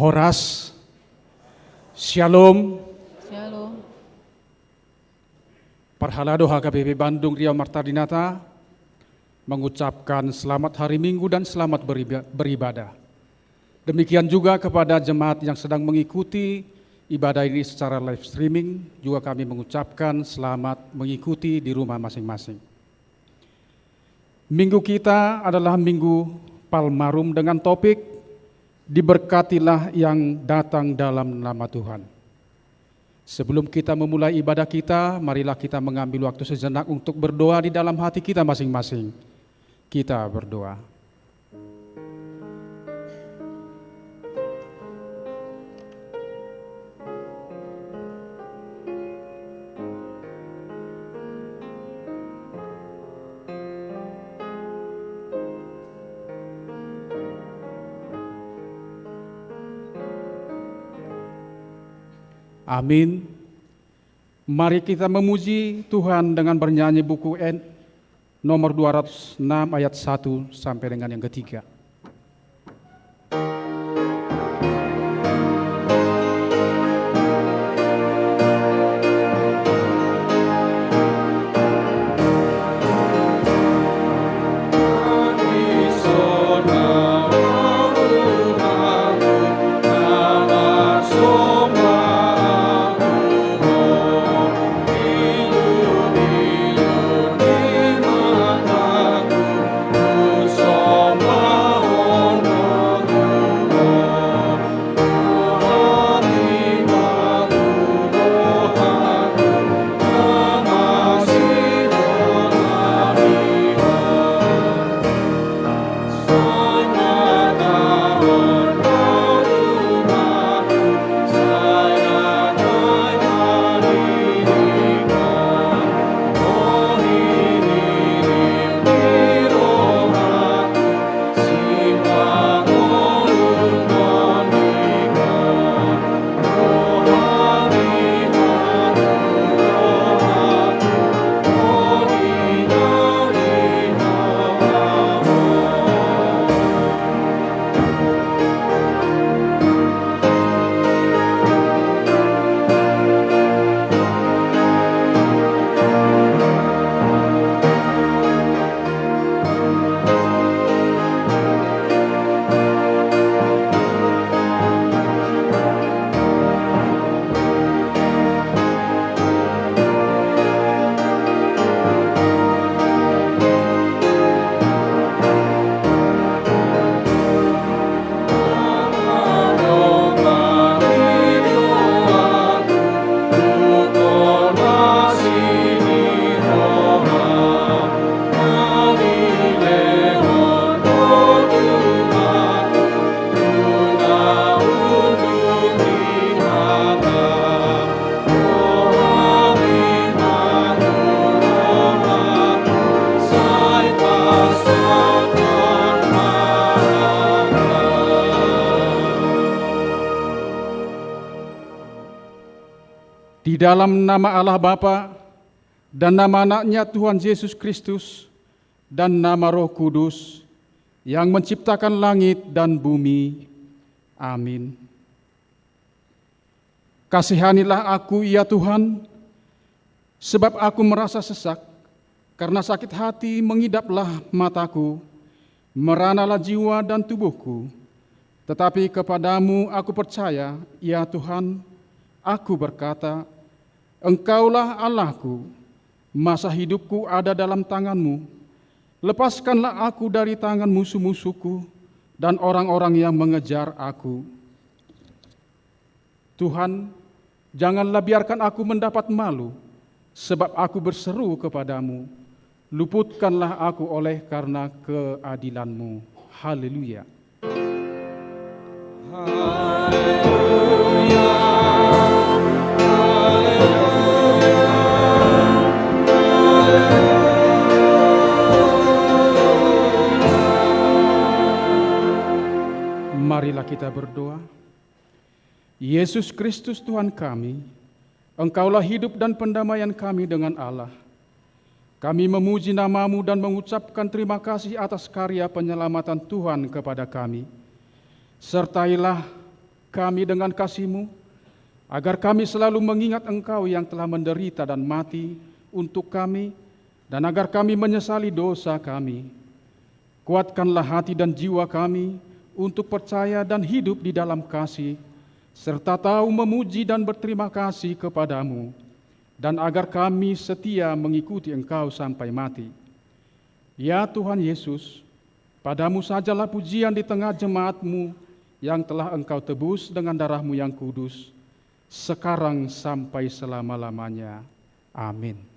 Horas, Shalom, Shalom. Parhalado HKBP Bandung Riau Martadinata mengucapkan selamat hari Minggu dan selamat beribadah. Demikian juga kepada jemaat yang sedang mengikuti ibadah ini secara live streaming, juga kami mengucapkan selamat mengikuti di rumah masing-masing. Minggu kita adalah Minggu Palmarum dengan topik diberkatilah yang datang dalam nama Tuhan. Sebelum kita memulai ibadah kita, marilah kita mengambil waktu sejenak untuk berdoa di dalam hati kita masing-masing. Kita berdoa. Amin. Mari kita memuji Tuhan dengan bernyanyi buku nomor 206 ayat 1 sampai dengan yang ketiga. Di dalam nama Allah Bapa dan nama anaknya Tuhan Yesus Kristus dan nama Roh Kudus yang menciptakan langit dan bumi. Amin. Kasihanilah aku ya Tuhan, sebab aku merasa sesak, karena sakit hati mengidaplah mataku, meranalah jiwa dan tubuhku. Tetapi kepadamu aku percaya, ya Tuhan, aku berkata, Engkaulah Allahku, masa hidupku ada dalam tangan-Mu. Lepaskanlah aku dari tangan musuh-musuhku dan orang-orang yang mengejar aku. Tuhan, janganlah biarkan aku mendapat malu, sebab aku berseru kepadamu. Luputkanlah aku oleh karena keadilan-Mu. Haleluya. Haleluya. Marilah kita berdoa. Yesus Kristus Tuhan kami, Engkaulah hidup dan pendamaian kami dengan Allah. Kami memuji nama-Mu dan mengucapkan terima kasih atas karya penyelamatan Tuhan kepada kami. Sertailah kami dengan kasih-Mu, agar kami selalu mengingat Engkau yang telah menderita dan mati untuk kami, dan agar kami menyesali dosa kami. Kuatkanlah hati dan jiwa kami untuk percaya dan hidup di dalam kasih, serta tahu memuji dan berterima kasih kepadamu, dan agar kami setia mengikuti Engkau sampai mati. Ya Tuhan Yesus, padamu sajalah pujian di tengah jemaat-Mu yang telah Engkau tebus dengan darah-Mu yang kudus, sekarang sampai selama-lamanya. Amin.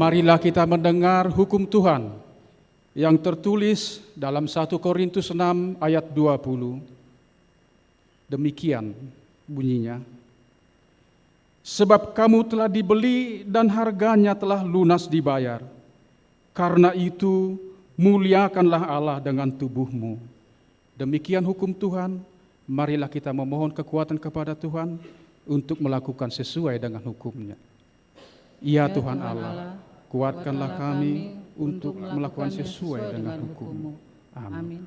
Marilah kita mendengar hukum Tuhan yang tertulis dalam 1 Korintus 6 ayat 20. Demikian bunyinya. Sebab kamu telah dibeli dan harganya telah lunas dibayar. Karena itu muliakanlah Allah dengan tubuhmu. Demikian hukum Tuhan. Marilah kita memohon kekuatan kepada Tuhan untuk melakukan sesuai dengan hukumnya. Ya Tuhan Allah, kuatkanlah kami untuk melakukan sesuai dengan hukum-Mu. Amin.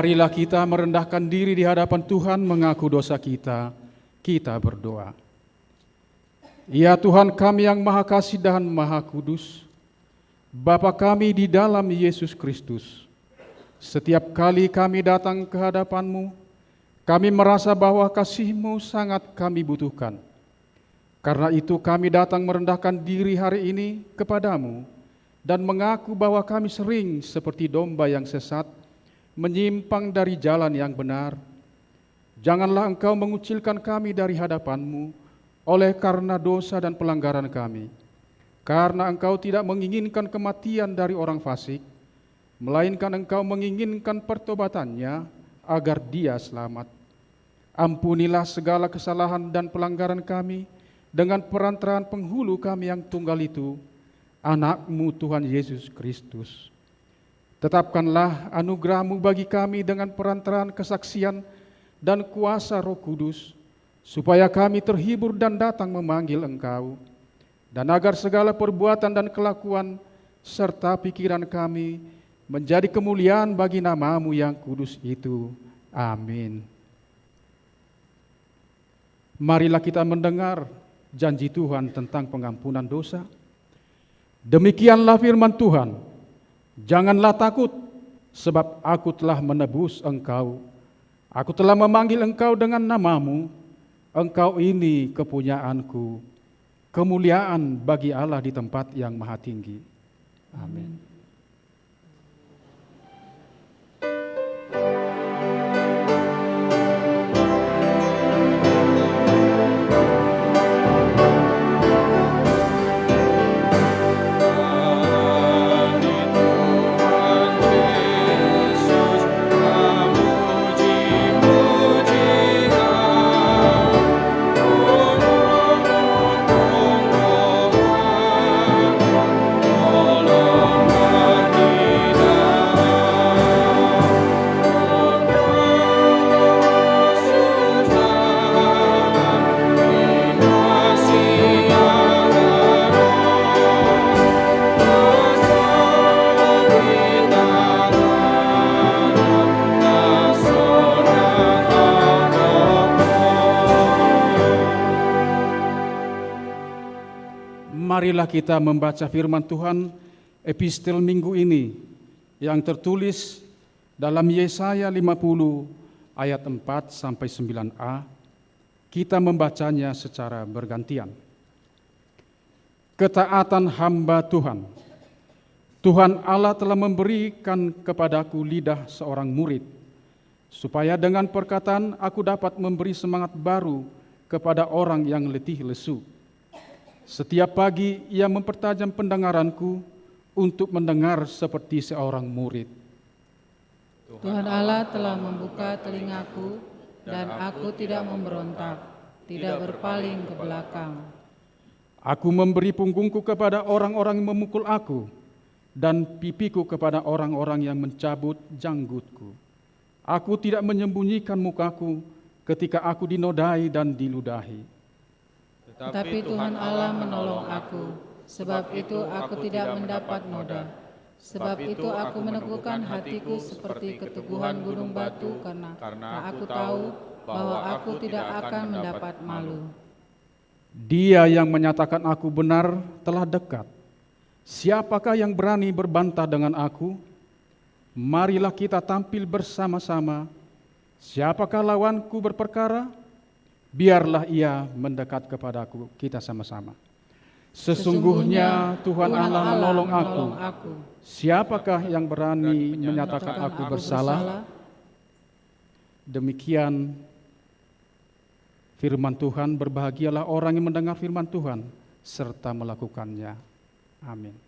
Marilah kita merendahkan diri di hadapan Tuhan, mengaku dosa kita. Kita berdoa. Ya Tuhan kami yang Maha Kasih dan Maha Kudus, Bapa kami di dalam Yesus Kristus, setiap kali kami datang ke hadapan-Mu, kami merasa bahwa kasih-Mu sangat kami butuhkan. Karena itu kami datang merendahkan diri hari ini kepada-Mu dan mengaku bahwa kami sering seperti domba yang sesat, menyimpang dari jalan yang benar. Janganlah Engkau mengucilkan kami dari hadapan-Mu oleh karena dosa dan pelanggaran kami. Karena Engkau tidak menginginkan kematian dari orang fasik, melainkan Engkau menginginkan pertobatannya agar dia selamat. Ampunilah segala kesalahan dan pelanggaran kami dengan perantaraan penghulu kami yang tunggal itu, Anak-Mu Tuhan Yesus Kristus. Tetapkanlah anugerah-Mu bagi kami dengan perantaraan kesaksian dan kuasa Roh Kudus, supaya kami terhibur dan datang memanggil Engkau, dan agar segala perbuatan dan kelakuan serta pikiran kami menjadi kemuliaan bagi nama-Mu yang kudus itu. Amin. Marilah kita mendengar janji Tuhan tentang pengampunan dosa. Demikianlah firman Tuhan, janganlah takut, sebab aku telah menebus engkau. Aku telah memanggil engkau dengan nama-Mu. Engkau ini kepunyaanku. Kemuliaan bagi Allah di tempat yang maha tinggi. Amin. Marilah kita membaca firman Tuhan epistel minggu ini yang tertulis dalam Yesaya 50 ayat 4 sampai 9a. Kita membacanya secara bergantian. Ketaatan hamba Tuhan. Tuhan Allah telah memberikan kepadaku lidah seorang murid, supaya dengan perkataan aku dapat memberi semangat baru kepada orang yang letih lesu. Setiap pagi ia mempertajam pendengaranku untuk mendengar seperti seorang murid. Tuhan Allah telah membuka telingaku dan aku tidak memberontak, tidak berpaling ke belakang. Aku memberi punggungku kepada orang-orang yang memukul aku dan pipiku kepada orang-orang yang mencabut janggutku. Aku tidak menyembunyikan mukaku ketika aku dinodai dan diludahi. Tetapi Tuhan Allah menolong aku, sebab itu aku tidak mendapat noda. Sebab itu aku meneguhkan hatiku seperti keteguhan gunung batu, karena aku tahu bahwa aku tidak akan mendapat malu. Dia yang menyatakan aku benar telah dekat. Siapakah yang berani berbantah dengan aku? Marilah kita tampil bersama-sama. Siapakah lawanku berperkara? Biarlah ia mendekat kepadaku, kita sama-sama. Sesungguhnya Tuhan Allah menolong aku. Siapakah yang berani menyatakan aku bersalah? Demikian firman Tuhan. Berbahagialah orang yang mendengar firman Tuhan serta melakukannya. Amin.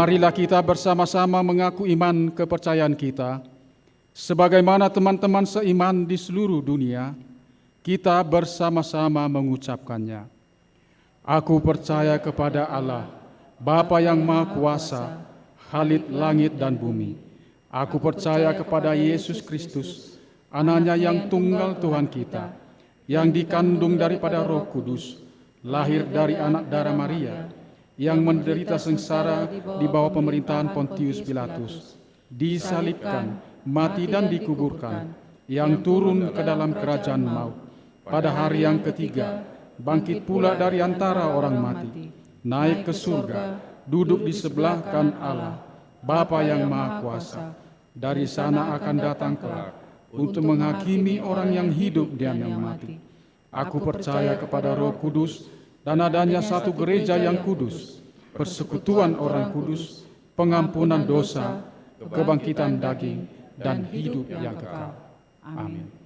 marilah kita bersama-sama mengaku iman kepercayaan kita. Sebagaimana teman-teman seiman di seluruh dunia, kita bersama-sama mengucapkannya. Aku percaya kepada Allah, Bapa yang Maha Kuasa, Khalik langit dan bumi. Aku percaya kepada Yesus Kristus, Anaknya yang tunggal Tuhan kita, yang dikandung daripada Roh Kudus, lahir dari anak darah Maria, yang menderita sengsara di bawah pemerintahan Pontius Pilatus, disalibkan, mati dan dikuburkan, yang turun ke dalam kerajaan maut. Pada hari yang ketiga, bangkit pula dari antara orang mati, naik ke surga, duduk di sebelah kanan Allah, Bapa yang Maha Kuasa. Dari sana akan datang kelak untuk menghakimi orang yang hidup dan yang mati. Aku percaya kepada Roh Kudus dan adanya satu gereja yang kudus, persekutuan orang kudus, pengampunan dosa, kebangkitan daging, dan hidup yang kekal. Amin.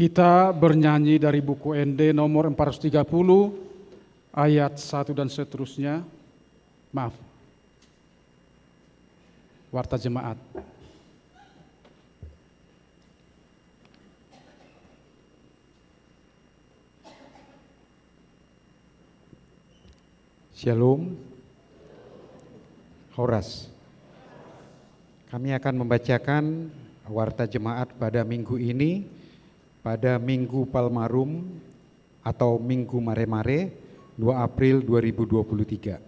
Kita bernyanyi dari buku ND nomor 430 ayat 1 dan seterusnya. Maaf. Warta Jemaat. Shalom. Horas. Kami akan membacakan Warta Jemaat pada minggu ini, pada Minggu Palmarum atau Minggu Mare-Mare 2 April 2023.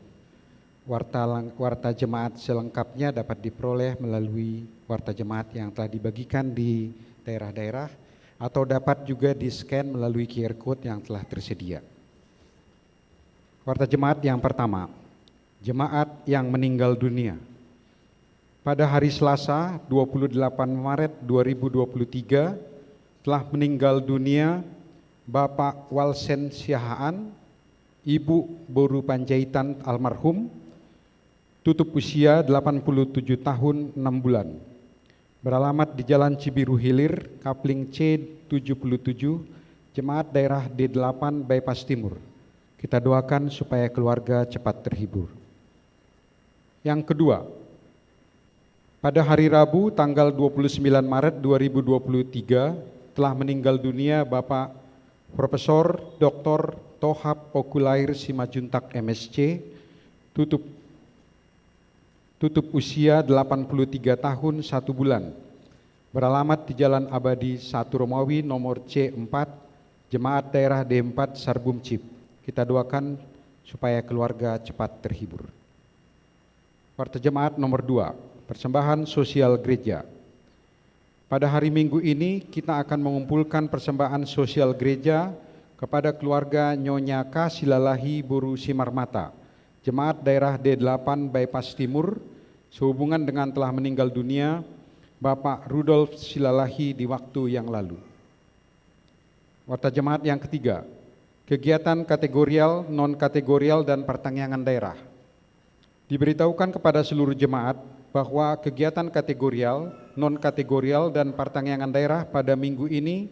Warta Jemaat selengkapnya dapat diperoleh melalui Warta Jemaat yang telah dibagikan di daerah-daerah atau dapat juga di-scan melalui QR Code yang telah tersedia. Warta Jemaat yang pertama, Jemaat yang meninggal dunia. Pada hari Selasa 28 Maret 2023 telah meninggal dunia Bapak Walsen Siahaan, Ibu Boru Panjaitan almarhum, tutup usia 87 tahun 6 bulan. Beralamat di Jalan Cibiru Hilir, Kapling C77, Jemaat Daerah D8 Bypass Timur. Kita doakan supaya keluarga cepat terhibur. Yang kedua, pada hari Rabu tanggal 29 Maret 2023 telah meninggal dunia Bapak Profesor Dr. Tohab Okulair Simajuntak MSc, tutup usia 83 tahun 1 bulan. Beralamat di Jalan Abadi 1 Romawi nomor C4, Jemaat Daerah D4 Sarbum Cip. Kita doakan supaya keluarga cepat terhibur. Warta Jemaat nomor 2, persembahan sosial gereja. Pada hari Minggu ini kita akan mengumpulkan persembahan sosial gereja kepada keluarga Nyonya K. Silalahi Boru Simarmata, Jemaat Daerah D8 Bypass Timur, sehubungan dengan telah meninggal dunia Bapak Rudolf Silalahi di waktu yang lalu. Warta Jemaat yang ketiga, kegiatan kategorial, non-kategorial, dan pertanggungan daerah. Diberitahukan kepada seluruh jemaat bahwa kegiatan kategorial, non-kategorial, dan pertanggungan daerah pada minggu ini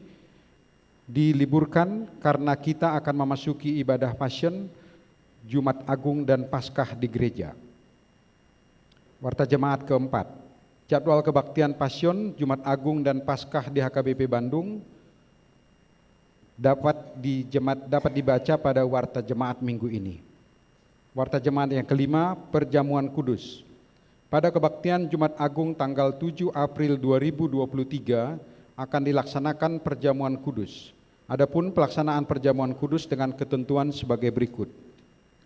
diliburkan karena kita akan memasuki ibadah Passion, Jumat Agung, dan Paskah di gereja. Warta Jemaat keempat, jadwal kebaktian Passion, Jumat Agung, dan Paskah di HKBP Bandung dapat dibaca pada Warta Jemaat minggu ini. Warta Jemaat yang kelima, perjamuan kudus. Pada kebaktian Jumat Agung tanggal 7 April 2023 akan dilaksanakan perjamuan kudus. Adapun pelaksanaan perjamuan kudus dengan ketentuan sebagai berikut.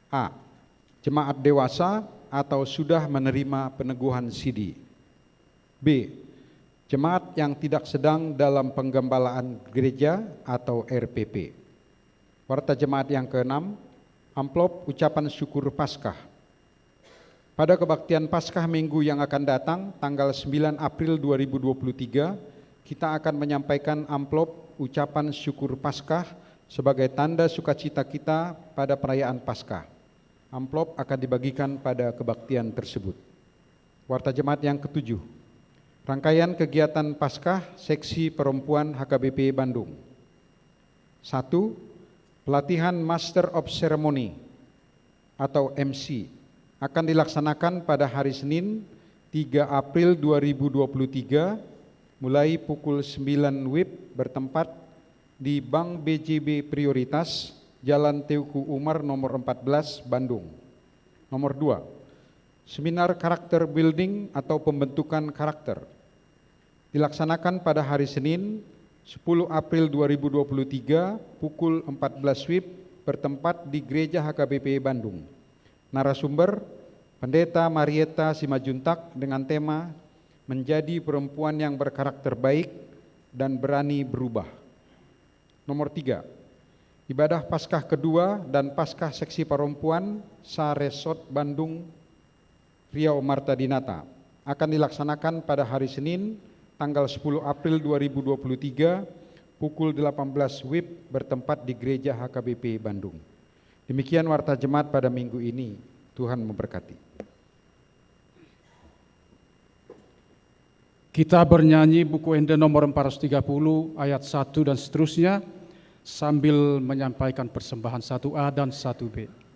A. Jemaat dewasa atau sudah menerima peneguhan sidi. B. Jemaat yang tidak sedang dalam penggembalaan gereja atau RPP. Warta Jemaat yang keenam, amplop ucapan syukur Paskah. Pada kebaktian Paskah minggu yang akan datang, tanggal 9 April 2023, kita akan menyampaikan amplop ucapan syukur Paskah sebagai tanda sukacita kita pada perayaan Paskah. Amplop akan dibagikan pada kebaktian tersebut. Warta Jemaat yang ketujuh, rangkaian kegiatan Paskah Seksi Perempuan HKBP Bandung. 1. Pelatihan Master of Ceremony atau MC akan dilaksanakan pada hari Senin 3 April 2023 mulai pukul 9 WIB bertempat di Bank BJB Prioritas Jalan Teuku Umar nomor 14 Bandung. Nomor 2, seminar karakter building atau pembentukan karakter dilaksanakan pada hari Senin 10 April 2023 pukul 14 WIB bertempat di Gereja HKBP Bandung. Narasumber Pendeta Marieta Simajuntak dengan tema menjadi perempuan yang berkarakter baik dan berani berubah. Nomor 3, ibadah Paskah kedua dan Paskah Seksi Perempuan Saresot Bandung Riau Marta Dinata akan dilaksanakan pada hari Senin tanggal 10 April 2023 pukul 18 WIB bertempat di Gereja HKBP Bandung. Demikian Warta Jemaat pada minggu ini. Tuhan memberkati. Kita bernyanyi buku Ende nomor 430 ayat 1 dan seterusnya sambil menyampaikan persembahan 1A dan 1B.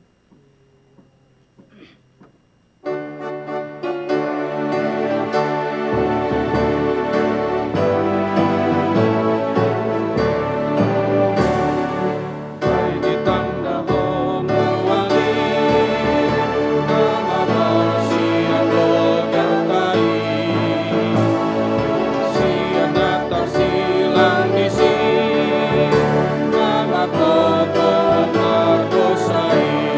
Silang di sini, nama kau mardosai.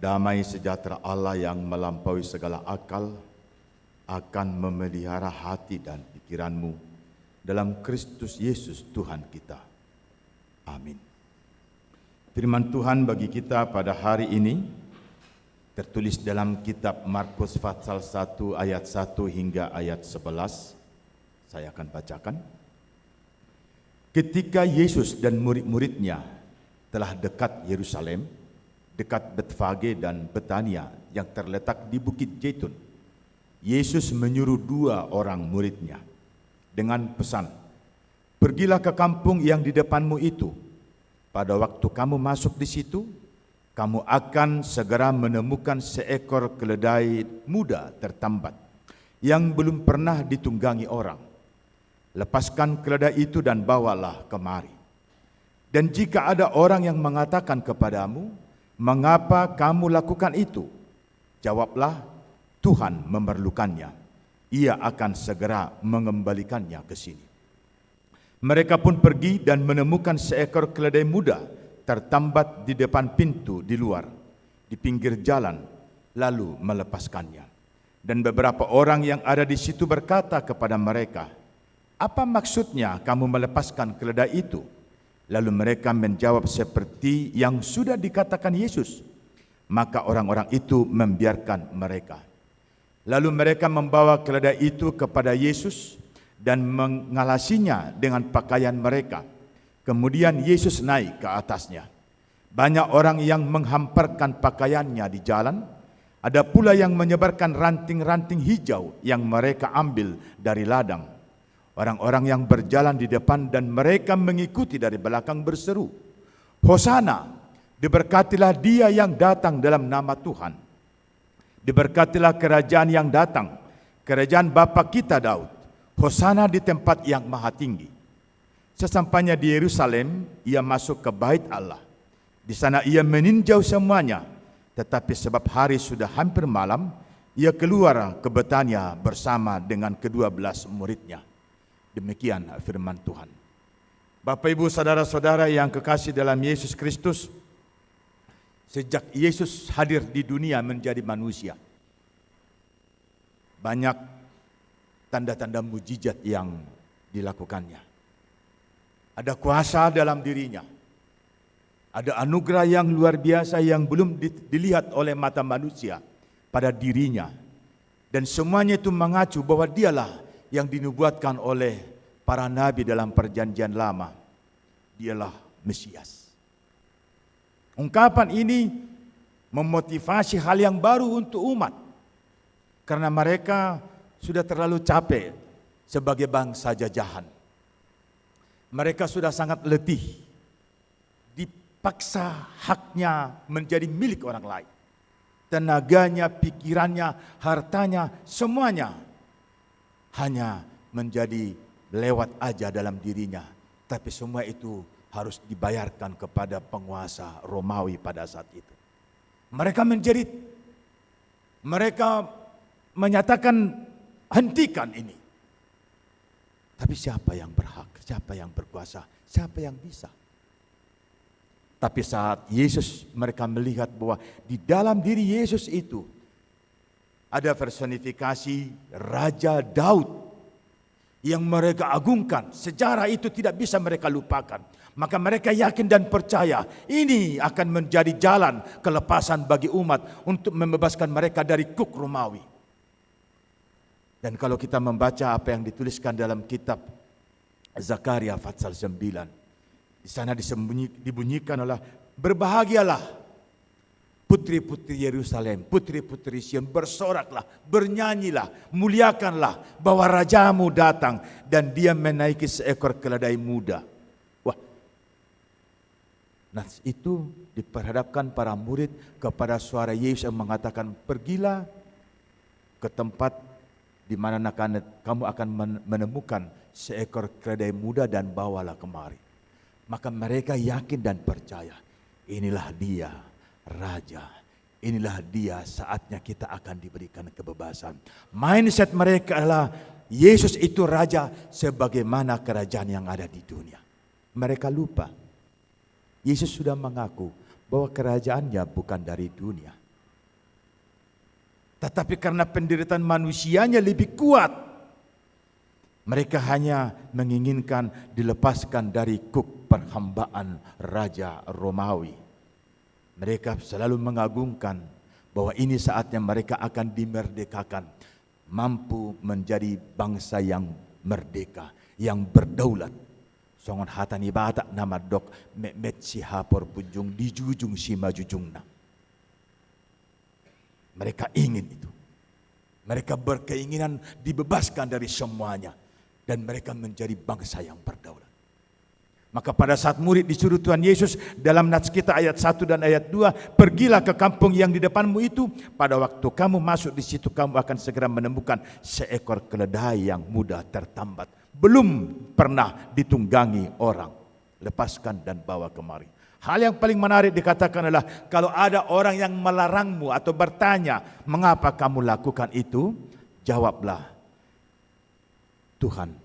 damai sejahtera Allah yang melampaui segala akal akan memelihara hati dan pikiranmu dalam Kristus Yesus Tuhan kita. Amin. Firman Tuhan bagi kita pada hari ini tertulis dalam kitab Markus pasal 1 ayat 1 hingga ayat 11. Saya akan bacakan. Ketika Yesus dan murid-muridnya telah dekat Yerusalem, dekat Betfage dan Betania yang terletak di Bukit Zaitun, Yesus menyuruh 2 orang muridnya dengan pesan, "Pergilah ke kampung yang di depanmu itu. Pada waktu kamu masuk di situ, kamu akan segera menemukan seekor keledai muda tertambat yang belum pernah ditunggangi orang. Lepaskan keledai itu dan bawalah kemari. Dan jika ada orang yang mengatakan kepadamu, 'Mengapa kamu lakukan itu?' Jawablah, 'Tuhan memerlukannya. Ia akan segera mengembalikannya ke sini.' Mereka pun pergi dan menemukan seekor keledai muda tertambat di depan pintu di luar, di pinggir jalan, lalu melepaskannya. Dan beberapa orang yang ada di situ berkata kepada mereka, 'Apa maksudnya kamu melepaskan keledai itu?' Lalu mereka menjawab seperti yang sudah dikatakan Yesus. Maka orang-orang itu membiarkan mereka. Lalu mereka membawa keledai itu kepada Yesus dan mengalasinya dengan pakaian mereka. Kemudian Yesus naik ke atasnya. Banyak orang yang menghamparkan pakaiannya di jalan. Ada pula yang menyebarkan ranting-ranting hijau yang mereka ambil dari ladang. Orang-orang yang berjalan di depan dan mereka mengikuti dari belakang berseru, 'Hosana, diberkatilah dia yang datang dalam nama Tuhan. Diberkatilah kerajaan yang datang, kerajaan Bapa kita Daud. Hosana di tempat yang maha tinggi.' Sesampainya di Yerusalem, ia masuk ke bait Allah. Di sana ia meninjau semuanya, tetapi sebab hari sudah hampir malam, ia keluar ke Betania bersama dengan ke-12 muridnya." Demikian firman Tuhan. Bapak, Ibu, saudara-saudara yang kekasih dalam Yesus Kristus, sejak Yesus hadir di dunia menjadi manusia, banyak tanda-tanda mujizat yang dilakukannya. Ada kuasa dalam dirinya. Ada anugerah yang luar biasa yang belum dilihat oleh mata manusia pada dirinya. Dan semuanya itu mengacu bahwa dialah yang dinubuatkan oleh para nabi dalam perjanjian lama. Dialah Mesias. Ungkapan ini memotivasi hal yang baru untuk umat. Karena mereka sudah terlalu capek sebagai bangsa jajahan. Mereka sudah sangat letih. Dipaksa haknya menjadi milik orang lain. Tenaganya, pikirannya, hartanya, semuanya hanya menjadi lewat aja dalam dirinya. Tapi semua itu harus dibayarkan kepada penguasa Romawi pada saat itu. Mereka menjerit. Mereka menyatakan, hentikan ini. Tapi siapa yang berhak? Siapa yang berkuasa? Siapa yang bisa? Tapi saat Yesus, mereka melihat bahwa di dalam diri Yesus itu ada personifikasi Raja Daud yang mereka agungkan. Sejarah itu tidak bisa mereka lupakan. Maka mereka yakin dan percaya ini akan menjadi jalan kelepasan bagi umat untuk membebaskan mereka dari kuk Romawi. Dan kalau kita membaca apa yang dituliskan dalam kitab Zakaria pasal 9, di sana dibunyikan oleh, "Berbahagialah putri-putri Yerusalem, putri-putri Sion, bersoraklah, bernyanyilah, muliakanlah bahwa rajamu datang dan dia menaiki seekor keledai muda." Wah, nah itu diperhadapkan para murid kepada suara Yesus yang mengatakan, "Pergilah ke tempat di mana kamu akan menemukan seekor keledai muda dan bawalah kemari." Maka mereka yakin dan percaya, inilah dia Raja, inilah dia, saatnya kita akan diberikan kebebasan. Mindset mereka adalah Yesus itu Raja sebagaimana kerajaan yang ada di dunia. Mereka lupa, Yesus sudah mengaku bahwa kerajaannya bukan dari dunia. Tetapi karena penderitaan manusianya lebih kuat, mereka hanya menginginkan dilepaskan dari kuk perhambaan Raja Romawi. Mereka selalu mengagungkan bahwa ini saatnya mereka akan dimerdekakan, mampu menjadi bangsa yang merdeka, yang berdaulat. Songon hatani batak nama dok met si hapor punjung di jujung si majujungna. Mereka ingin itu. Mereka berkeinginan dibebaskan dari semuanya. Dan mereka menjadi bangsa yang berdaulat. Maka pada saat murid disuruh Tuhan Yesus dalam nats kita ayat 1 dan ayat 2, pergilah ke kampung yang di depanmu itu, pada waktu kamu masuk di situ kamu akan segera menemukan seekor keledai yang muda tertambat, belum pernah ditunggangi orang. Lepaskan dan bawa kemari. Hal yang paling menarik dikatakan adalah kalau ada orang yang melarangmu atau bertanya, mengapa kamu lakukan itu? Jawablah, Tuhan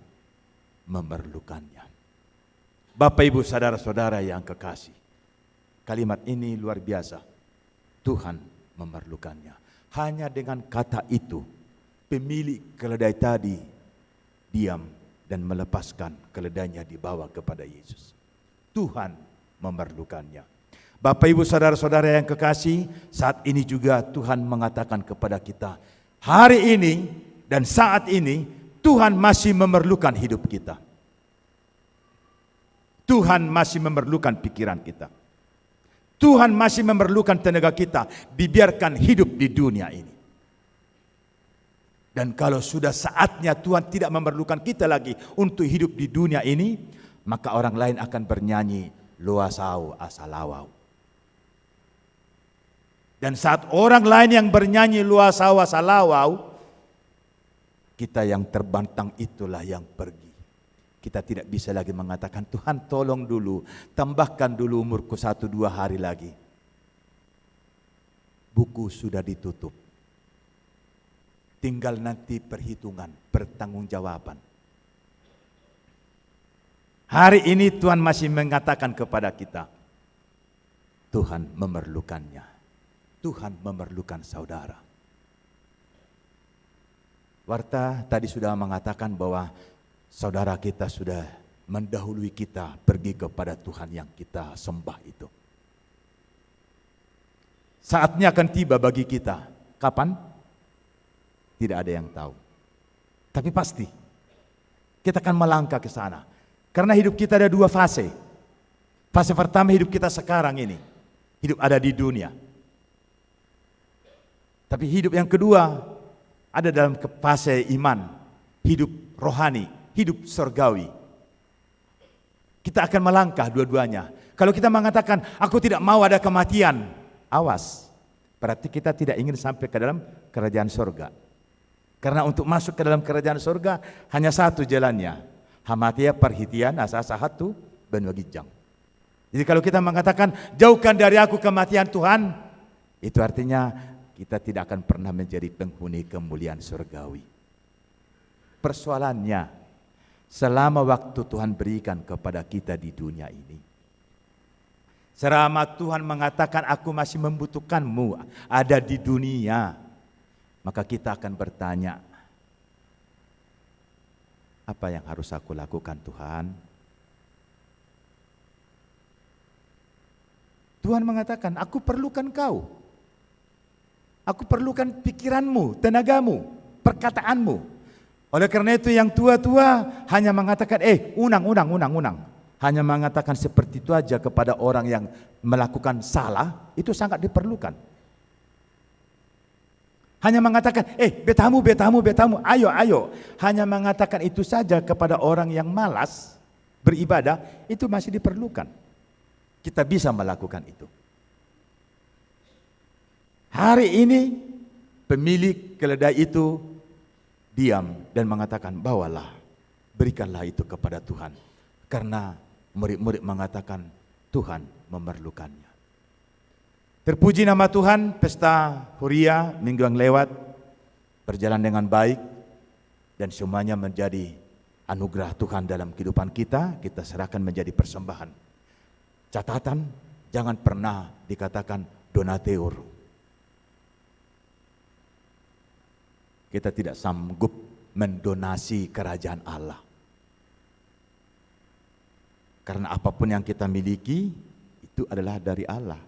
memerlukannya. Bapak Ibu saudara-saudara yang kekasih, kalimat ini luar biasa. Tuhan memerlukannya. Hanya dengan kata itu, pemilik keledai tadi diam dan melepaskan keledainya dibawa kepada Yesus. Tuhan memerlukannya. Bapak Ibu saudara-saudara yang kekasih, saat ini juga Tuhan mengatakan kepada kita, hari ini dan saat ini Tuhan masih memerlukan hidup kita. Tuhan masih memerlukan pikiran kita. Tuhan masih memerlukan tenaga kita dibiarkan hidup di dunia ini. Dan kalau sudah saatnya Tuhan tidak memerlukan kita lagi untuk hidup di dunia ini, maka orang lain akan bernyanyi luasau asalawau. Dan saat orang lain yang bernyanyi luasau asalawau, kita yang terbantang itulah yang pergi. Kita tidak bisa lagi mengatakan, Tuhan tolong dulu, tambahkan dulu umurku 1-2 hari lagi. Buku sudah ditutup. Tinggal nanti perhitungan, pertanggungjawaban. Hari ini Tuhan masih mengatakan kepada kita, Tuhan memerlukannya. Tuhan memerlukan saudara. Warta tadi sudah mengatakan bahwa saudara kita sudah mendahului kita pergi kepada Tuhan yang kita sembah itu. Saatnya akan tiba bagi kita. Kapan? Tidak ada yang tahu. Tapi pasti kita akan melangkah ke sana. Karena hidup kita ada 2 fase. Fase pertama hidup kita sekarang ini. Hidup ada di dunia. Tapi hidup yang kedua ada dalam fase iman. Hidup rohani. Hidup surgawi. Kita akan melangkah dua-duanya. Kalau kita mengatakan, aku tidak mau ada kematian, awas. Berarti kita tidak ingin sampai ke dalam kerajaan surga. Karena untuk masuk ke dalam kerajaan surga, hanya satu jalannya. Hamatia perhitian asa sahatu benwagijang. Jadi kalau kita mengatakan, jauhkan dari aku kematian Tuhan, itu artinya kita tidak akan pernah menjadi penghuni kemuliaan surgawi. Persoalannya, selama waktu Tuhan berikan kepada kita di dunia ini, selama Tuhan mengatakan aku masih membutuhkanmu ada di dunia, maka kita akan bertanya, apa yang harus aku lakukan Tuhan? Tuhan mengatakan, aku perlukan kau. Aku perlukan pikiranmu, tenagamu, perkataanmu. Oleh karena itu yang tua-tua hanya mengatakan, unang. Hanya mengatakan seperti itu aja kepada orang yang melakukan salah, itu sangat diperlukan. Hanya mengatakan, betamu, ayo. Hanya mengatakan itu saja kepada orang yang malas beribadah, itu masih diperlukan. Kita bisa melakukan itu. Hari ini pemilik keledai itu diam dan mengatakan, bawalah, berikanlah itu kepada Tuhan. Karena murid-murid mengatakan, Tuhan memerlukannya. Terpuji nama Tuhan, pesta Huria minggu yang lewat berjalan dengan baik. Dan semuanya menjadi anugerah Tuhan dalam kehidupan kita, kita serahkan menjadi persembahan. Catatan, jangan pernah dikatakan donateur. kita tidak sanggup mendonasi kerajaan Allah. Karena apapun yang kita miliki itu adalah dari Allah.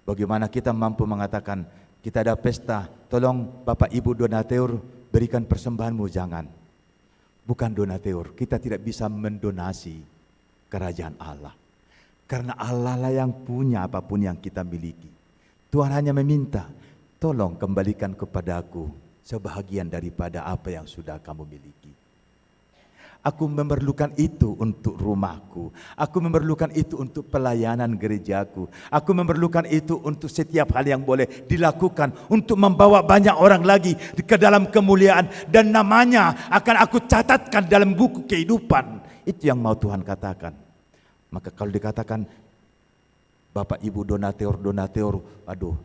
Bagaimana kita mampu mengatakan, kita ada pesta, tolong Bapak Ibu donatur berikan persembahanmu, jangan. Bukan donatur, kita tidak bisa mendonasi kerajaan Allah. Karena Allah lah yang punya apapun yang kita miliki. Tuhan hanya meminta, tolong kembalikan kepadaku sebahagian daripada apa yang sudah kamu miliki. Aku memerlukan itu untuk rumahku. Aku memerlukan itu untuk pelayanan gerejaku. Aku memerlukan itu untuk setiap hal yang boleh dilakukan untuk membawa banyak orang lagi ke dalam kemuliaan, dan namanya akan aku catatkan dalam buku kehidupan. Itu yang mau Tuhan katakan. Maka kalau dikatakan Bapak Ibu donatur, aduh,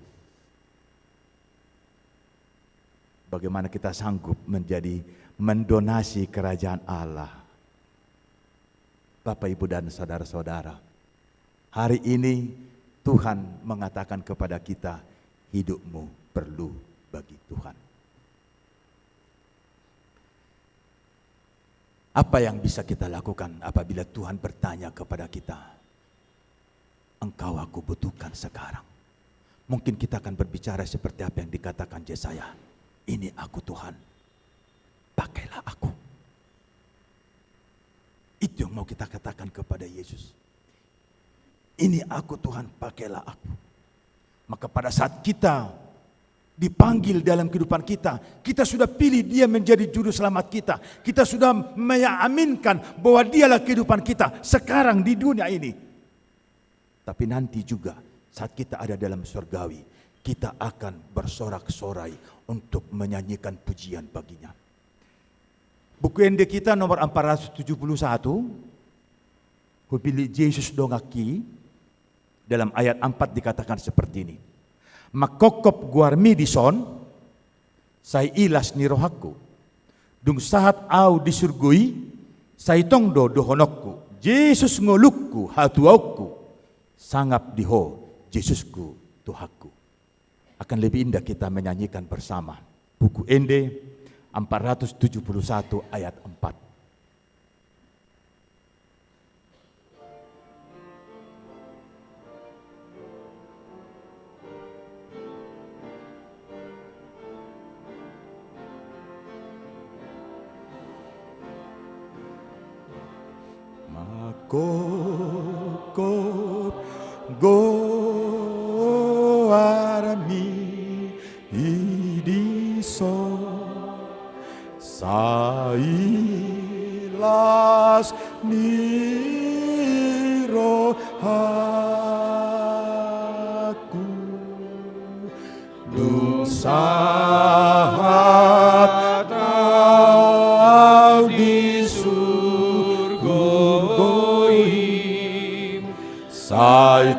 bagaimana kita sanggup mendonasi kerajaan Allah. Bapak, Ibu, dan saudara-saudara, hari ini Tuhan mengatakan kepada kita, hidupmu perlu bagi Tuhan. Apa yang bisa kita lakukan apabila Tuhan bertanya kepada kita, engkau aku butuhkan sekarang? Mungkin kita akan berbicara seperti apa yang dikatakan Yesaya, ini aku Tuhan, pakailah aku. Itu yang mau kita katakan kepada Yesus. Ini aku Tuhan, pakailah aku. Maka pada saat kita dipanggil dalam kehidupan kita, kita sudah pilih Dia menjadi juru selamat kita. Kita sudah mengaminkan bahwa Dialah kehidupan kita sekarang di dunia ini. Tapi nanti juga saat kita ada dalam surgawi, kita akan bersorak-sorai untuk menyanyikan pujian baginya. Buku ND kita nomor 471, Hupili Yesus dongaki, dalam ayat 4 dikatakan seperti ini. Makokop guarmi dison, sai ilas ni rohaku, dung sahat au disurgui, sai tongdo dohonokku, Yesus ngolukku hatuauku, sangap diho, Yesusku Tuhaku. Akan lebih indah kita menyanyikan bersama. Buku ND 471 ayat 4. Makokop goarmi idiso sailas niro haku dusahat au disurgoi sai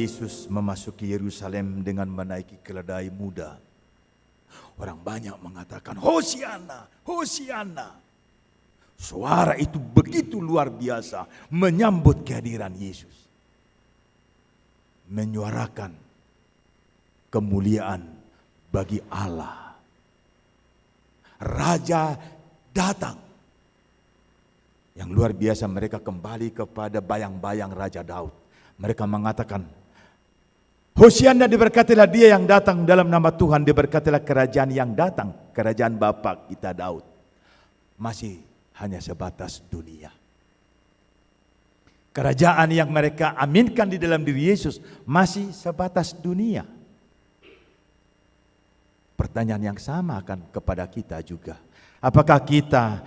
Yesus memasuki Yerusalem dengan menaiki keledai muda. Orang banyak mengatakan, Hosiana, Hosiana. Suara itu begitu luar biasa menyambut kehadiran Yesus. Menyuarakan kemuliaan bagi Allah. Raja datang. Yang luar biasa, mereka kembali kepada bayang-bayang Raja Daud. Mereka mengatakan, Hosiana, diberkatilah dia yang datang dalam nama Tuhan, diberkatilah kerajaan yang datang, kerajaan Bapa kita Daud. masih hanya sebatas dunia. Kerajaan yang mereka aminkan di dalam diri Yesus masih sebatas dunia. Pertanyaan yang sama akan kepada kita juga. Apakah kita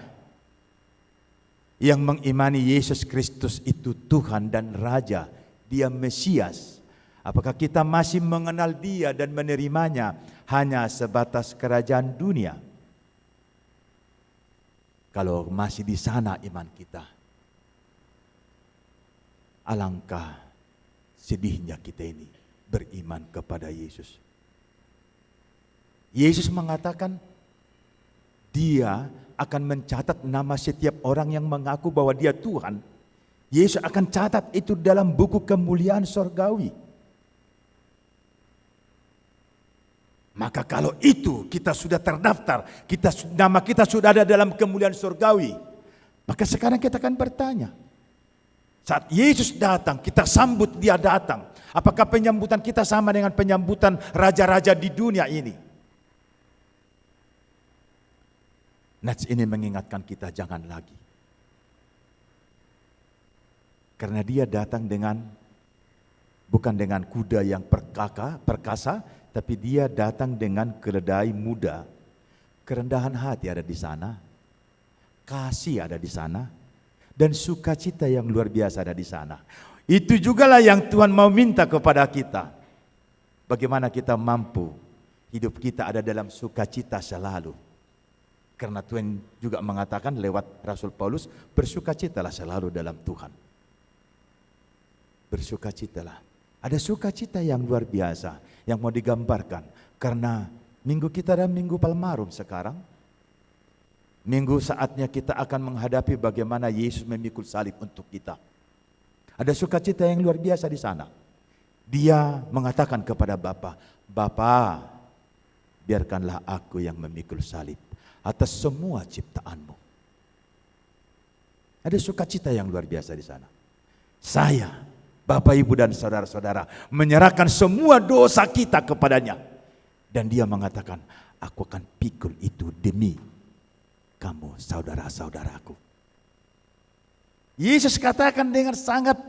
yang mengimani Yesus Kristus itu Tuhan dan Raja, Dia Mesias, apakah kita masih mengenal Dia dan menerimanya hanya sebatas kerajaan dunia? Kalau masih di sana iman kita, alangkah sedihnya kita ini beriman kepada Yesus. Yesus mengatakan Dia akan mencatat nama setiap orang yang mengaku bahwa Dia Tuhan. Yesus akan catat itu dalam buku kemuliaan sorgawi. Maka kalau itu kita sudah terdaftar, nama kita sudah ada dalam kemuliaan sorgawi, maka sekarang kita akan bertanya, saat Yesus datang, kita sambut Dia datang. Apakah penyambutan kita sama dengan penyambutan raja-raja di dunia ini? Nats ini mengingatkan kita jangan lagi. Karena Dia datang bukan dengan kuda yang perkasa, tapi Dia datang dengan keledai muda. Kerendahan hati ada di sana, kasih ada di sana, dan sukacita yang luar biasa ada di sana. Itu jugalah yang Tuhan mau minta kepada kita. Bagaimana kita mampu hidup kita ada dalam sukacita selalu. Karena Tuhan juga mengatakan lewat Rasul Paulus, bersukacitalah selalu dalam Tuhan. Bersukacitalah. Ada sukacita yang luar biasa yang mau digambarkan. Karena minggu kita adalah minggu Palmarum sekarang. Minggu saatnya kita akan menghadapi bagaimana Yesus memikul salib untuk kita. Ada sukacita yang luar biasa di sana. Dia mengatakan kepada Bapa, Bapa, biarkanlah aku yang memikul salib atas semua ciptaanmu. Ada sukacita yang luar biasa di sana. Saya, Bapak, Ibu, dan saudara-saudara menyerahkan semua dosa kita kepadanya. Dan Dia mengatakan, aku akan pikul itu demi kamu, saudara-saudaraku. Yesus katakan dengan sangat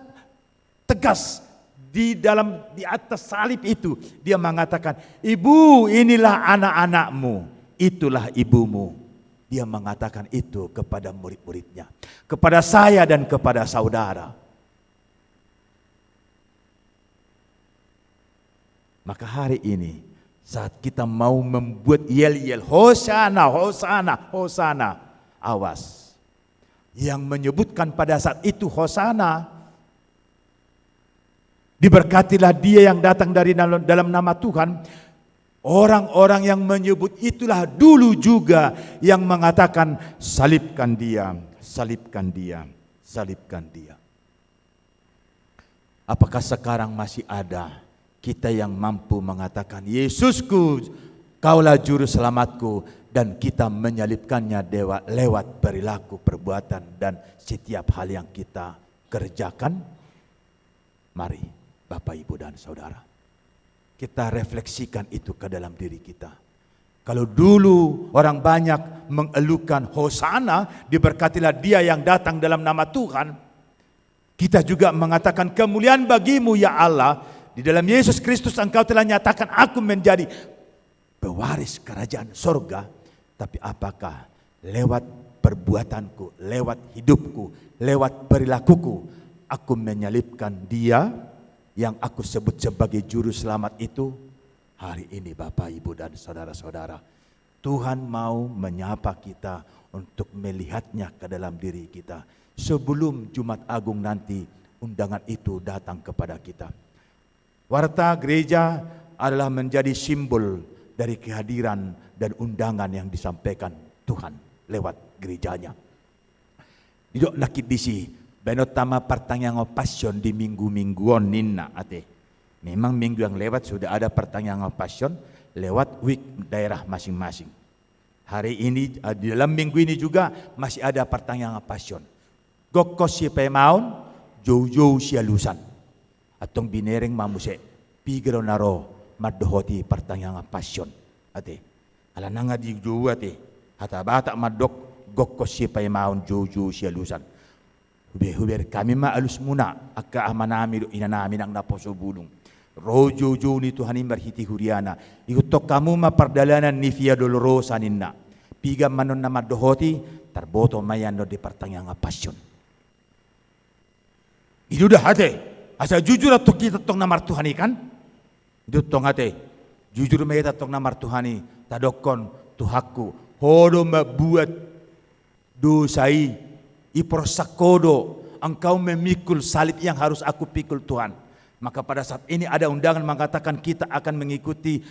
tegas di atas salib itu. Dia mengatakan, Ibu, inilah anak-anakmu. Itulah ibumu. Dia mengatakan itu kepada murid-muridnya, kepada saya dan kepada saudara. Maka hari ini saat kita mau membuat yel-yel Hosana, Hosana, Hosana, awas. Yang menyebutkan pada saat itu Hosana, diberkatilah Dia yang datang dari dalam nama Tuhan. Orang-orang yang menyebut itulah dulu juga yang mengatakan salibkan Dia, salibkan Dia, salibkan Dia. Apakah sekarang masih ada kita yang mampu mengatakan Yesusku, Kaulah juru selamatku, dan kita menyalibkannya lewat perilaku, perbuatan, dan setiap hal yang kita kerjakan? Mari Bapak, Ibu, dan Saudara, kita refleksikan itu ke dalam diri kita. Kalau dulu orang banyak mengeluhkan Hosana, diberkatilah Dia yang datang dalam nama Tuhan, kita juga mengatakan kemuliaan bagimu ya Allah, di dalam Yesus Kristus Engkau telah nyatakan aku menjadi pewaris kerajaan sorga. Tapi apakah lewat perbuatanku, lewat hidupku, lewat perilakuku, aku menyalibkan Dia yang aku sebut sebagai juru selamat itu? Hari ini Bapak, Ibu, dan saudara-saudara, Tuhan mau menyapa kita untuk melihatnya ke dalam diri kita. Sebelum Jumat Agung nanti undangan itu datang kepada kita. Warta gereja adalah menjadi simbol dari kehadiran dan undangan yang disampaikan Tuhan lewat gerejanya. Didok nakit disi, benotama pertanyaan passion di minggu-mingguan ninna ate. Memang minggu yang lewat sudah ada pertanyaan passion lewat week daerah masing-masing. Hari ini di dalam minggu ini juga masih ada pertanyaan passion. Gokos si pemaun, jauh-jauh si alusan. Atong binereng mamuse, pigro naro madohoti pertanyaan passion ate. Ala nanga di jauh ate, hata bata madok gokko siapa maun jojo sia lusan. Huber kami ma alus muna akka amanami do inanami nang naposo bulung. Rojo jo ni Tuhan imbarhiti huriana. Ikutok kamu ma pardalanan ni via dolorosa ninna. Piga manon na madohoti tarboto mayan do di partang yang passion. Itu dah hati. Asa jujur atau kita tong namar Tuhan ikan. Itu tong hati. Jujur mereka tong namar Tuhani. Tadokon Tuhaku. Hodo membuat dosai. Iporsakodo, engkau memikul salib yang harus aku pikul Tuhan. Maka pada saat ini ada undangan mengatakan kita akan mengikuti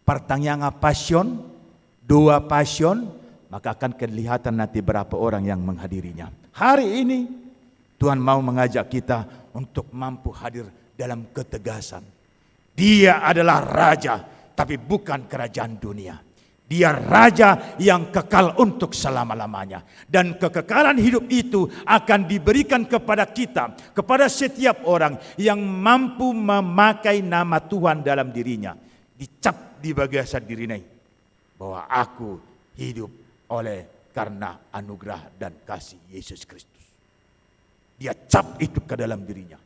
pertanyaan passion, doa passion, maka akan kelihatan nanti berapa orang yang menghadirinya. Hari ini Tuhan mau mengajak kita untuk mampu hadir dalam ketegasan. Dia adalah raja, tapi bukan kerajaan dunia. Dia raja yang kekal untuk selama-lamanya. Dan kekekalan hidup itu akan diberikan kepada kita, kepada setiap orang yang mampu memakai nama Tuhan dalam dirinya. Dicap di bagian dirinya bahwa aku hidup oleh karena anugerah dan kasih Yesus Kristus. Dia cap itu ke dalam dirinya.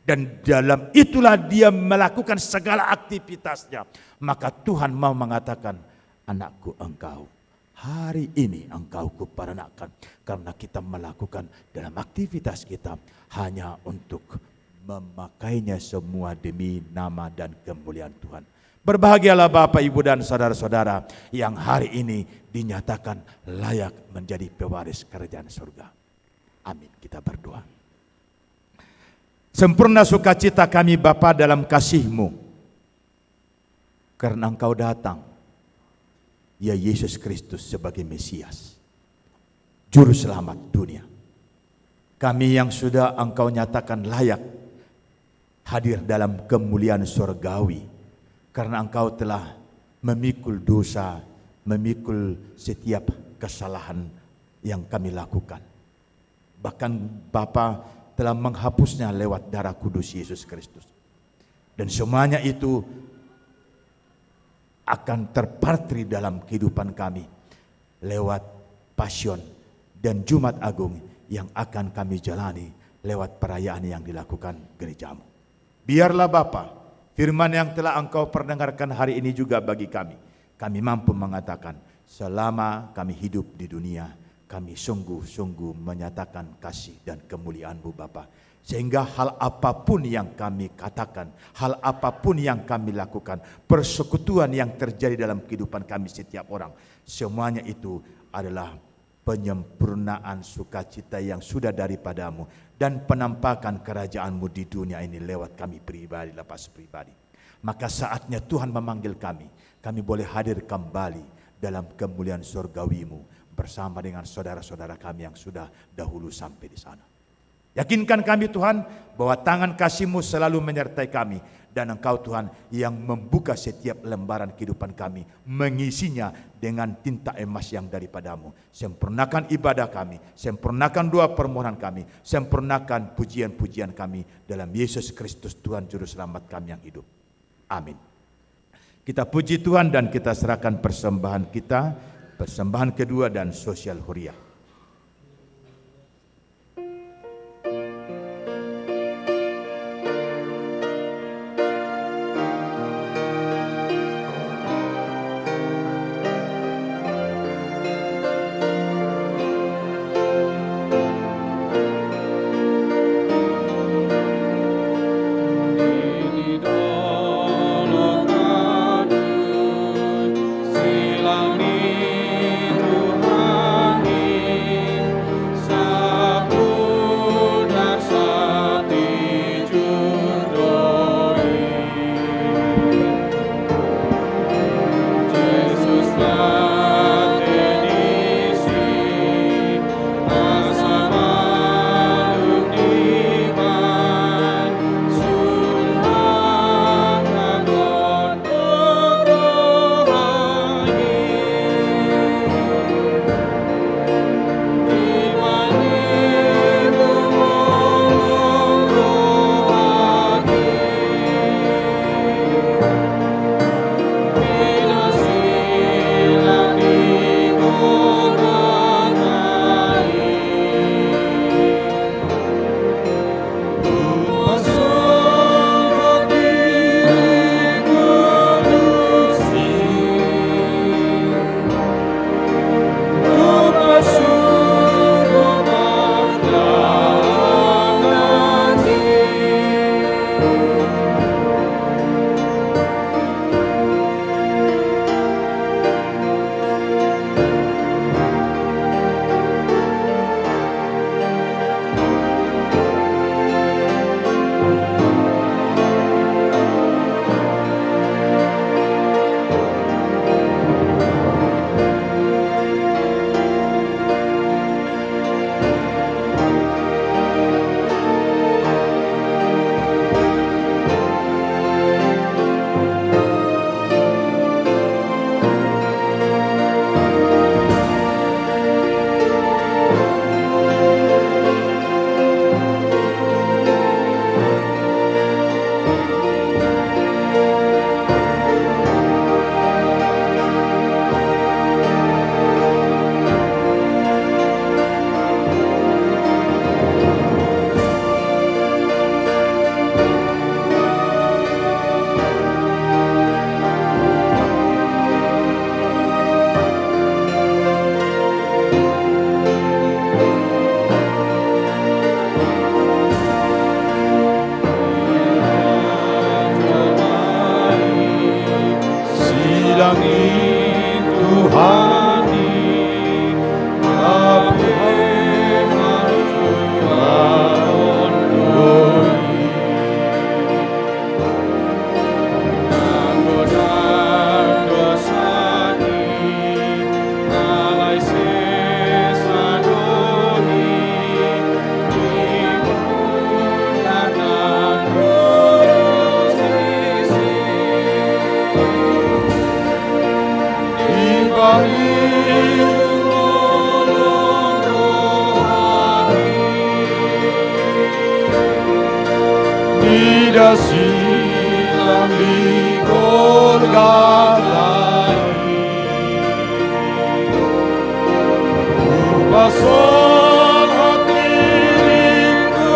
Dan dalam itulah dia melakukan segala aktivitasnya. Maka Tuhan mau mengatakan, anakku engkau, hari ini engkau kuperanakan. Karena kita melakukan dalam aktivitas kita hanya untuk memakainya semua demi nama dan kemuliaan Tuhan. Berbahagialah Bapak, Ibu dan saudara-saudara yang hari ini dinyatakan layak menjadi pewaris kerajaan surga. Amin. Kita berdoa. Sempurna sukacita kami Bapa dalam kasih-Mu, karena Engkau datang, ya Yesus Kristus sebagai Mesias, Juru Selamat dunia. Kami yang sudah Engkau nyatakan layak hadir dalam kemuliaan surgawi, karena Engkau telah memikul dosa, memikul setiap kesalahan yang kami lakukan. Bahkan Bapa telah menghapusnya lewat darah kudus Yesus Kristus. Dan semuanya itu akan terpatri dalam kehidupan kami lewat Passion dan Jumat Agung yang akan kami jalani lewat perayaan yang dilakukan gerejamu. Biarlah Bapa, firman yang telah Engkau perdengarkan hari ini juga bagi kami. Kami mampu mengatakan, selama kami hidup di dunia, kami sungguh-sungguh menyatakan kasih dan kemuliaan-Mu Bapa. Sehingga hal apapun yang kami katakan, hal apapun yang kami lakukan, persekutuan yang terjadi dalam kehidupan kami setiap orang, semuanya itu adalah penyempurnaan sukacita yang sudah daripada-Mu dan penampakan kerajaan-Mu di dunia ini lewat kami pribadi, lepas pribadi. Maka saatnya Tuhan memanggil kami boleh hadir kembali dalam kemuliaan surgawi-Mu bersama dengan saudara-saudara kami yang sudah dahulu sampai di sana. Yakinkan kami Tuhan bahwa tangan kasih-Mu selalu menyertai kami, dan Engkau Tuhan yang membuka setiap lembaran kehidupan kami, mengisinya dengan tinta emas yang daripada-Mu. Sempurnakan ibadah kami, sempurnakan doa permohonan kami, sempurnakan pujian-pujian kami dalam Yesus Kristus Tuhan Juru Selamat kami yang hidup. Amin. Kita puji Tuhan dan kita serahkan persembahan kita, persembahan kedua dan sosial huriah. Silang ni Tuhan ni Tidak silang di Golgota Pasol hatiku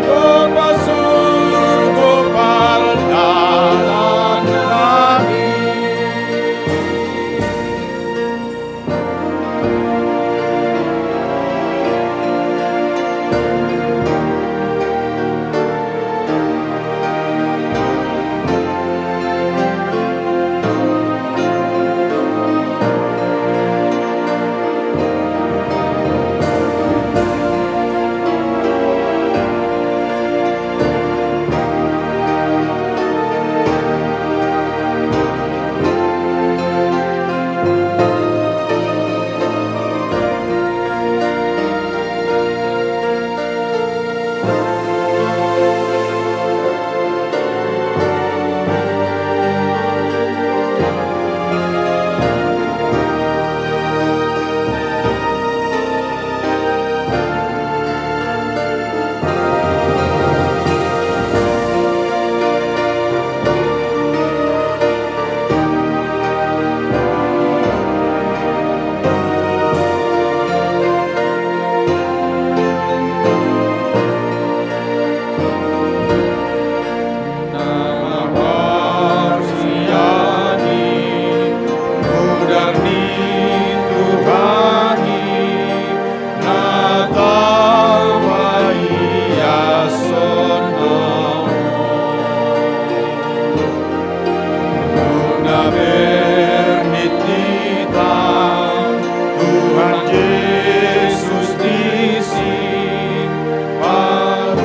kepasur kepardalan lagi. Yesus di sini para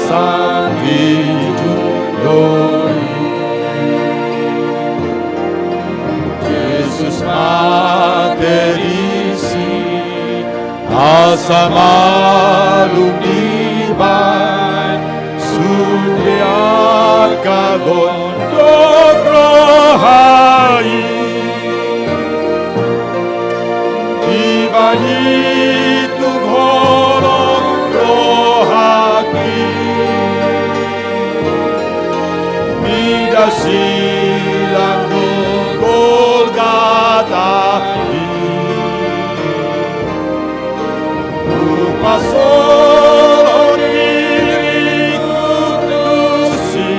sakti judoi Yesus materisi asa malum diban surya kagon dobrohai dibani tugholong rohaki midasilang di Golgata Upasol diri kutusi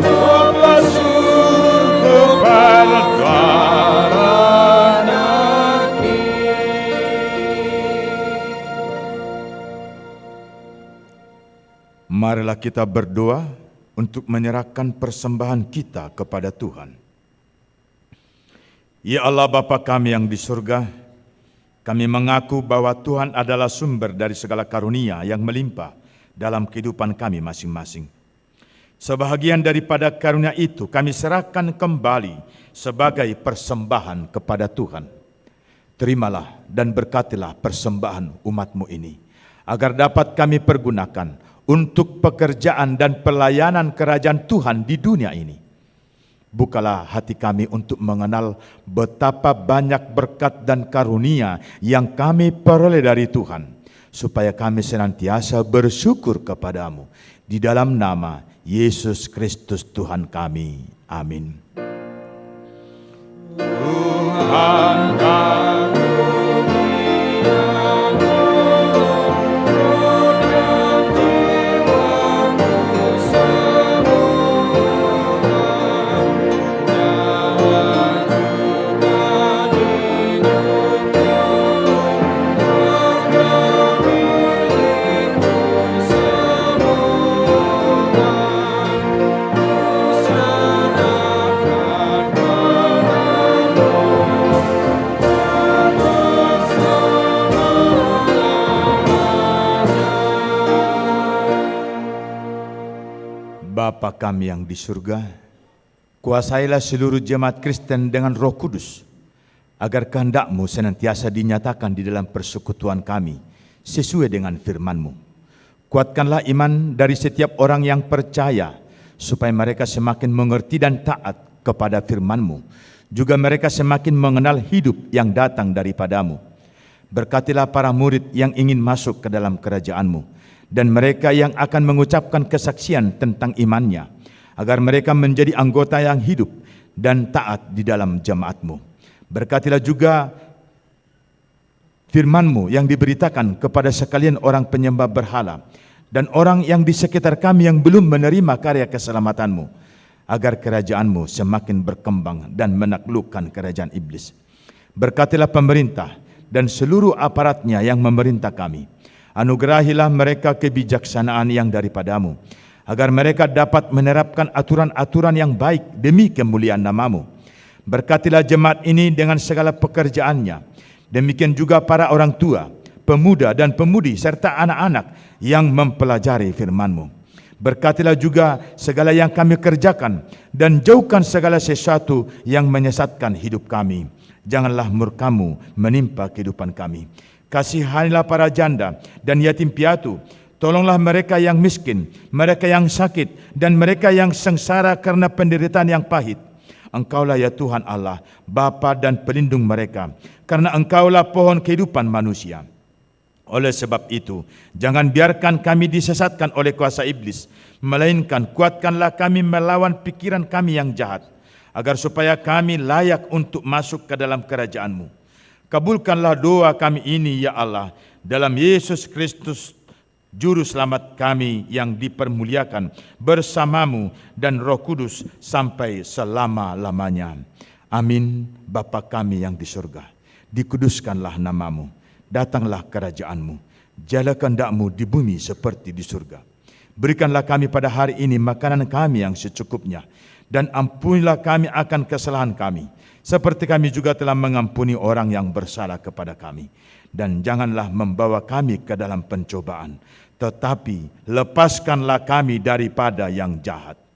Upasur keperkaran aki Marilah kita berdoa untuk menyerahkan persembahan kita kepada Tuhan. Ya Allah Bapa kami yang di surga, kami mengaku bahwa Tuhan adalah sumber dari segala karunia yang melimpah dalam kehidupan kami masing-masing. Sebahagian daripada karunia itu kami serahkan kembali sebagai persembahan kepada Tuhan. Terimalah dan berkatilah persembahan umat-Mu ini, agar dapat kami pergunakan untuk pekerjaan dan pelayanan kerajaan Tuhan di dunia ini. Bukalah hati kami untuk mengenal betapa banyak berkat dan karunia yang kami peroleh dari Tuhan, supaya kami senantiasa bersyukur kepadamu. Di dalam nama Yesus Kristus Tuhan kami. Amin. Tuhan Bapa kami yang di surga, kuasailah seluruh jemaat Kristen dengan Roh Kudus, agar kehendak-Mu senantiasa dinyatakan di dalam persekutuan kami, sesuai dengan firman-Mu. Kuatkanlah iman dari setiap orang yang percaya, supaya mereka semakin mengerti dan taat kepada firman-Mu. Juga mereka semakin mengenal hidup yang datang daripada-Mu. Berkatilah para murid yang ingin masuk ke dalam kerajaan-Mu, dan mereka yang akan mengucapkan kesaksian tentang imannya, agar mereka menjadi anggota yang hidup dan taat di dalam jemaat-Mu. Berkatilah juga firman-Mu yang diberitakan kepada sekalian orang penyembah berhala, dan orang yang di sekitar kami yang belum menerima karya keselamatan-Mu, agar kerajaan-Mu semakin berkembang dan menaklukkan kerajaan iblis. Berkatilah pemerintah dan seluruh aparatnya yang memerintah kami. Anugerahilah mereka kebijaksanaan yang daripada-Mu, agar mereka dapat menerapkan aturan-aturan yang baik demi kemuliaan nama-Mu. Berkatilah jemaat ini dengan segala pekerjaannya. Demikian juga para orang tua, pemuda dan pemudi serta anak-anak yang mempelajari firman-Mu. Berkatilah juga segala yang kami kerjakan, dan jauhkan segala sesuatu yang menyesatkan hidup kami. Janganlah murka-Mu menimpa kehidupan kami. Kasihanilah para janda dan yatim piatu. Tolonglah mereka yang miskin, mereka yang sakit, dan mereka yang sengsara karena penderitaan yang pahit. Engkaulah ya Tuhan Allah, Bapa dan pelindung mereka, karena Engkaulah pohon kehidupan manusia. Oleh sebab itu, jangan biarkan kami disesatkan oleh kuasa iblis, melainkan kuatkanlah kami melawan pikiran kami yang jahat, agar supaya kami layak untuk masuk ke dalam kerajaan-Mu. Kabulkanlah doa kami ini ya Allah, dalam Yesus Kristus Juru Selamat kami yang dipermuliakan bersama-Mu dan Roh Kudus sampai selama-lamanya. Amin. Bapa kami yang di surga, dikuduskanlah nama-Mu, datanglah kerajaan-Mu, jala kehendak-Mu di bumi seperti di surga. Berikanlah kami pada hari ini makanan kami yang secukupnya, Dan ampunilah kami akan kesalahan kami, seperti kami juga telah mengampuni orang yang bersalah kepada kami. Dan janganlah membawa kami ke dalam pencobaan, tetapi lepaskanlah kami daripada yang jahat.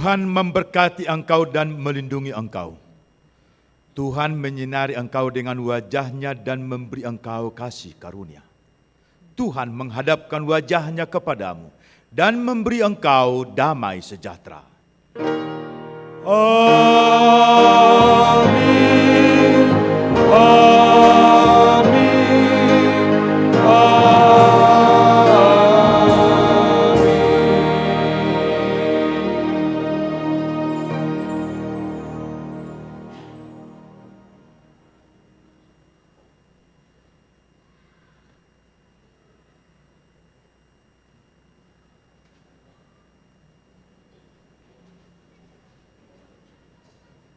Tuhan memberkati engkau dan melindungi engkau. Tuhan menyinari engkau dengan wajah-Nya dan memberi engkau kasih karunia. Tuhan menghadapkan wajah-Nya kepadamu dan memberi engkau damai sejahtera. Amin. Amin.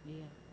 Iya.